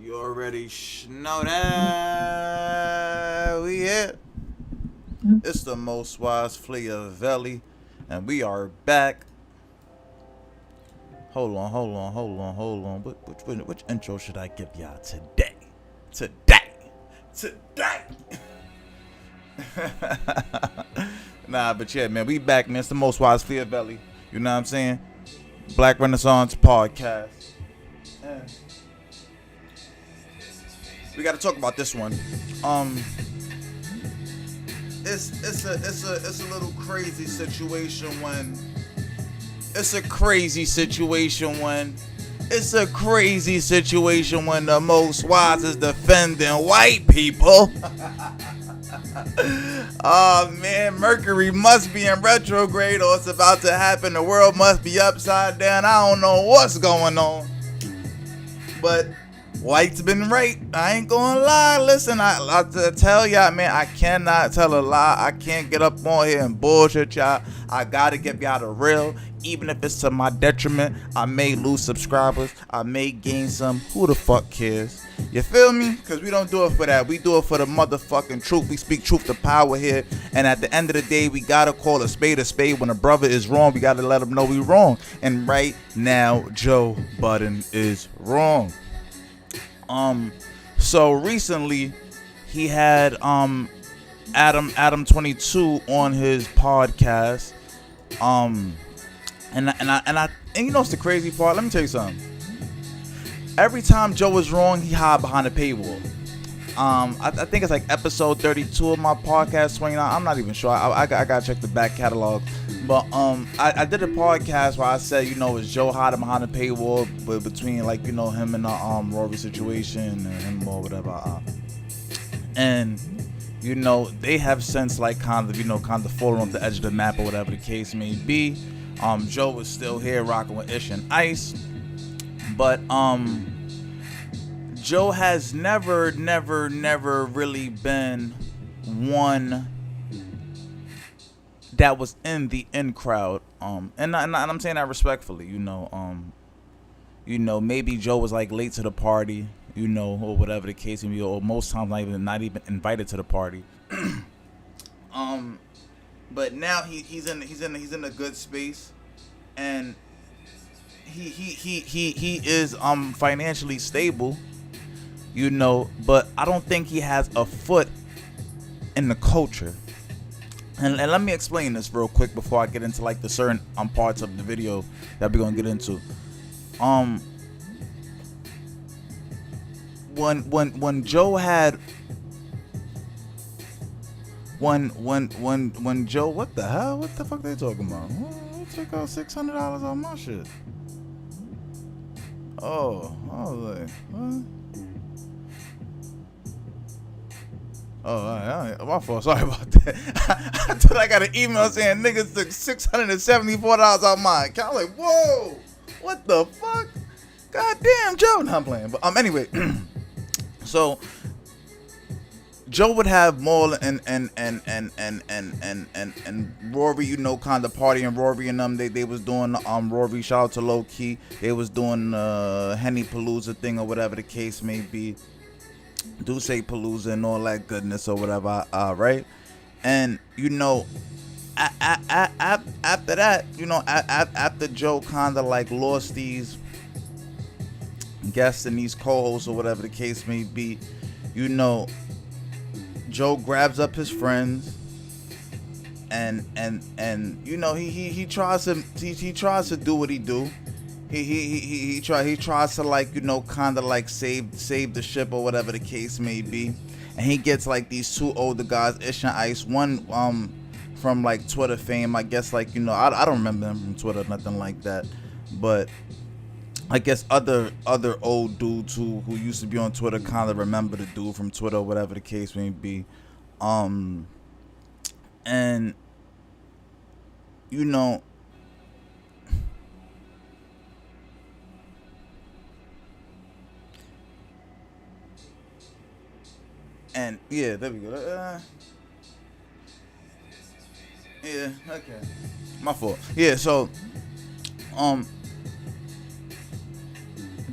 You already know that we here. It's the Most Wise Chimes, and we are back. Hold on. Which intro should I give y'all today? Today. Nah, but yeah, man, we back, man. It's the Most Wise Chimes. You know what I'm saying? Black Renaissance podcast. And we got to talk about this one. It's a little crazy situation when the Most Wise is defending white people. Oh man, Mercury must be in retrograde, or it's about to happen. The world must be upside down. I don't know what's going on, but white's been right. I ain't gonna lie. Listen, I tell y'all, man, I cannot tell a lie. I can't get up on here and bullshit y'all. I gotta give y'all the real. Even if it's to my detriment, I may lose subscribers. I may gain some. Who the fuck cares? You feel me? Because we don't do it for that. We do it for the motherfucking truth. We speak truth to power here. And at the end of the day, we gotta call a spade a spade. When a brother is wrong, we gotta let him know we wrong. And right now, Joe Budden is wrong. So recently he had ADAM22 on his podcast. And you know what's the crazy part? Let me tell you something. Every time Joe was wrong, he hid behind a paywall. I think it's like episode 32 of my podcast, 29. I'm not even sure. I gotta check the back catalog. But I did a podcast where I said, you know, is Joe hiding behind a paywall, but between like, you know, him and the Rory situation and him or whatever. And you know, they have since like kind of fallen off the edge of the map or whatever the case may be. Joe is still here rocking with Ish and Ice, but Joe has never really been one that was in the in crowd. And I'm saying that respectfully, you know, maybe Joe was like late to the party, you know, or whatever the case may be, or most times not even invited to the party. But now he's in a good space, and he is financially stable, you know, but I don't think he has a foot in the culture. And let me explain this real quick before I get into like the certain parts of the video that we're gonna get into. When Joe had when Joe, what the hell? What the fuck they talking about? Who took out $600 on my shit? Oh, I was like, what? Oh, all right, my fault. Sorry about that. I thought I got an email saying niggas took $674 out my account. I'm like, whoa, what the fuck? Goddamn, Joe. No, I'm playing. But anyway, so Joe would have Maul and Rory, you know, kind of party, and Rory and them, they was doing Rory, shout out to Low Key, they was doing Henny Palooza thing or whatever the case may be, do say Palooza and all that goodness or whatever, right? And you know, after that, you know, after Joe kind of like lost these guests and these co-hosts or whatever the case may be, you know, Joe grabs up his friends and you know he tries to do what he do. He tries to, like, you know, kind of like save the ship or whatever the case may be. And he gets like these two older guys, Ish and Ice, one from like Twitter fame, I guess, like, you know, I don't remember him from Twitter, nothing like that, but I guess other old dudes who used to be on Twitter kind of remember the dude from Twitter, whatever the case may be. And you know, and yeah, there we go. Yeah, okay, my fault. Yeah, so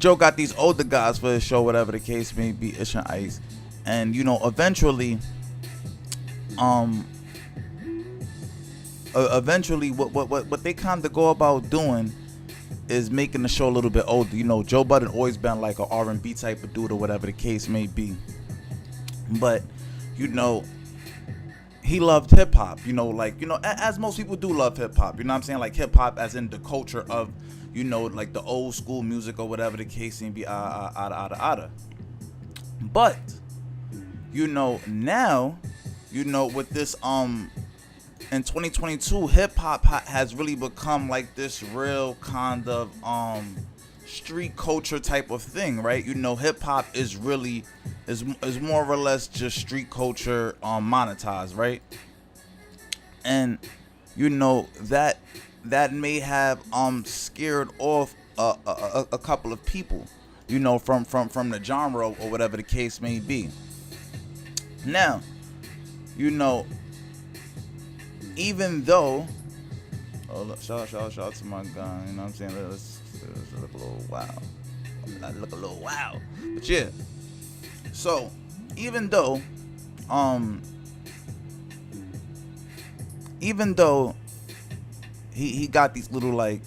Joe got these older guys for his show, whatever the case may be, Ish and Ice, and eventually, what they kind of go about doing is making the show a little bit older. Joe Budden always been like an R&B type of dude or whatever the case may be, but he loved hip hop. As most people do love hip hop. You know what I'm saying? Like hip hop, as in the culture of, like the old school music or whatever the case may be. But now, with this in 2022, hip hop has really become like this real kind of street culture type of thing, right? Hip hop is really is more or less just street culture monetized, right? And that may have scared off a couple of people, from the genre or whatever the case may be. Now, even though, shout out to my guy, you know what I'm saying? Let's look a little wild. But yeah. So, even though he got these little like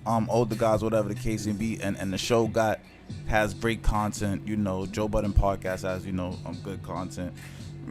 older guys, whatever the case may be, and the show has great content. Joe Budden podcast has good content.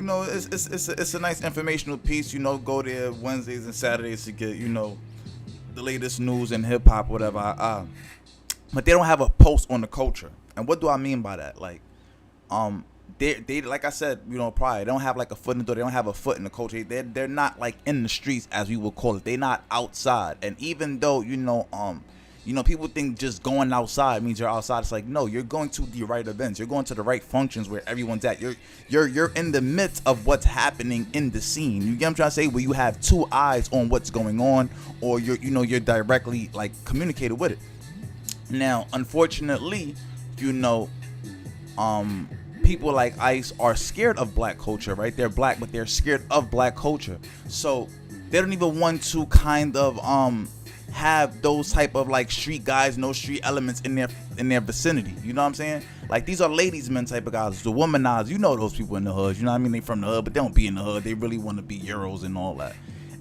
It's a nice informational piece. Go there Wednesdays and Saturdays to get the latest news in hip hop, whatever. But they don't have a post on the culture. And what do I mean by that? Like, they like I said, prior, they don't have like a foot in the door. They don't have a foot in the culture. They're not like in the streets, as we would call it. They're not outside. And even though people think just going outside means you're outside. It's like, no, you're going to the right events. You're going to the right functions where everyone's at. You're in the midst of what's happening in the scene. You get what I'm trying to say? Where you have two eyes on what's going on, or you're directly like communicated with it. Now, unfortunately, people like Ice are scared of black culture, right? They're black, but they're scared of black culture. So they don't even want to kind of have those type of like street guys, no street elements in their vicinity. You know what I'm saying? Like, these are ladies men type of guys, the womanized. Those people in the hood. You know what I mean? They from the hood, but they don't be in the hood. They really want to be Euros and all that.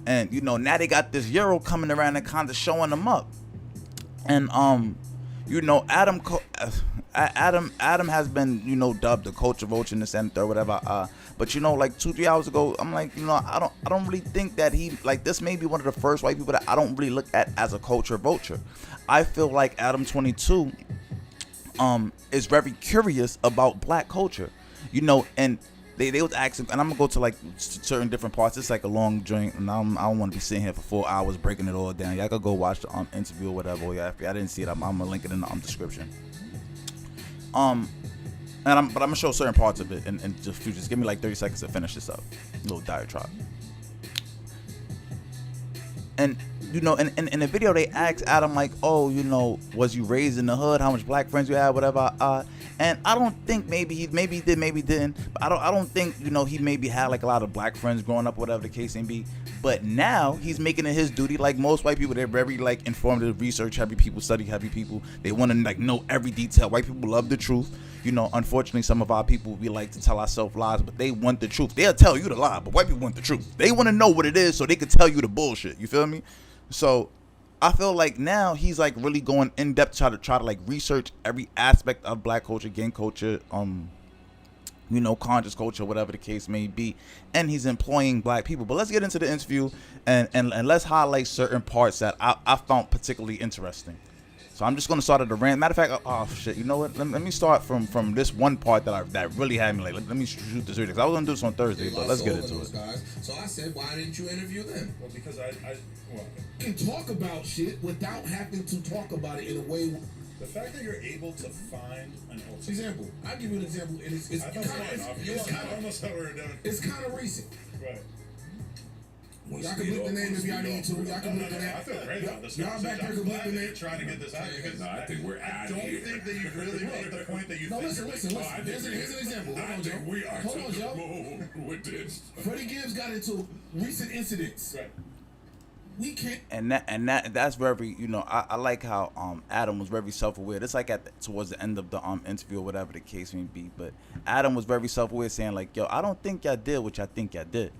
And now they got this Euro coming around and kind of showing them up. And Adam has been dubbed the culture vulture in the center or whatever. But like 2-3 hours ago, I'm like, I don't really think that he, like, this may be one of the first white people that I don't really look at as a culture vulture. I feel like ADAM22 is very curious about black culture, and they was asking, and I'm gonna go to like certain different parts. It's like a long joint, and I don't want to be sitting here for 4 hours breaking it all down. Y'all could go watch the interview or whatever. Yeah, if I didn't see it, I'm gonna link it in the description. But I'm gonna show certain parts of it, and just give me like 30 seconds to finish this up. A little diatribe. And in the video they asked Adam like, oh, was you raised in the hood? How much black friends you had? Whatever. And I don't think maybe he did, maybe didn't. But I don't think he maybe had like a lot of black friends growing up, whatever the case may be. But now he's making it his duty. Like most white people, they're very like informative, research heavy people, study heavy people. They want to like know every detail. White people love the truth. Unfortunately, some of our people, we like to tell ourselves lies, but they want the truth. They'll tell you the lie, but white people want the truth. They want to know what it is so they can tell you the bullshit. You feel me? So I feel like now he's like really going in depth to try to like research every aspect of black culture, gang culture, conscious culture, whatever the case may be, and he's employing black people. But let's get into the interview and let's highlight certain parts that I found particularly interesting. So I'm just gonna start at the rant. Matter of fact, oh shit, you know what? Let me start from this one part that really had me like. Let me shoot this video. I was gonna do this on Thursday, but let's get into it. Guys. So I said, why didn't you interview them? Well, because I can talk about shit without having to talk about it in a way. The fact that you're able to find an example, I'll give you an example, and it's kind of recent. Right. Y'all can bleep the name if y'all need to. Y'all can bleep the name. I feel great about this. Y'all back here can bleep the name. Trying to get this out because I think we're out here. I don't think that you really made the point that you think. No, listen. Here's an example. Hold on, Joe. with this. Freddie Gibbs got into recent incidents. Right. we can't. And that's very, you know, I like how Adam was very self-aware. It's like towards the end of the interview or whatever the case may be, but Adam was very self-aware, saying like, yo, I don't think y'all did what y'all think y'all did.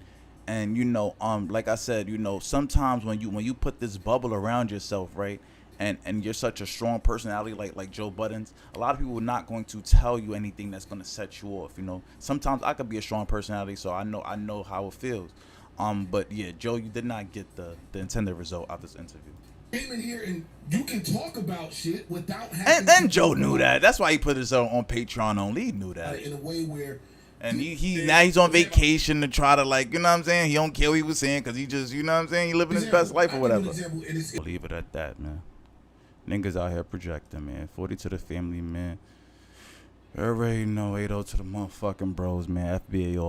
And you know, like I said, you know, sometimes when you put this bubble around yourself, right, and you're such a strong personality like Joe Budden's, a lot of people are not going to tell you anything that's going to set you off. You know, sometimes I could be a strong personality, so I know how it feels. But yeah, Joe, you did not get the intended result of this interview. Came in here and you can talk about shit without having. And Joe knew that. That's why he put his on Patreon only. He knew that. In a way where. And now he's on vacation to try to, like, you know what I'm saying? He don't care what he was saying because he just, you know what I'm saying? He living his best life or whatever. I'll leave it at that, man. Niggas out here projecting, man. 40 to the family, man. You already know 80 to the motherfucking bros, man. FBA all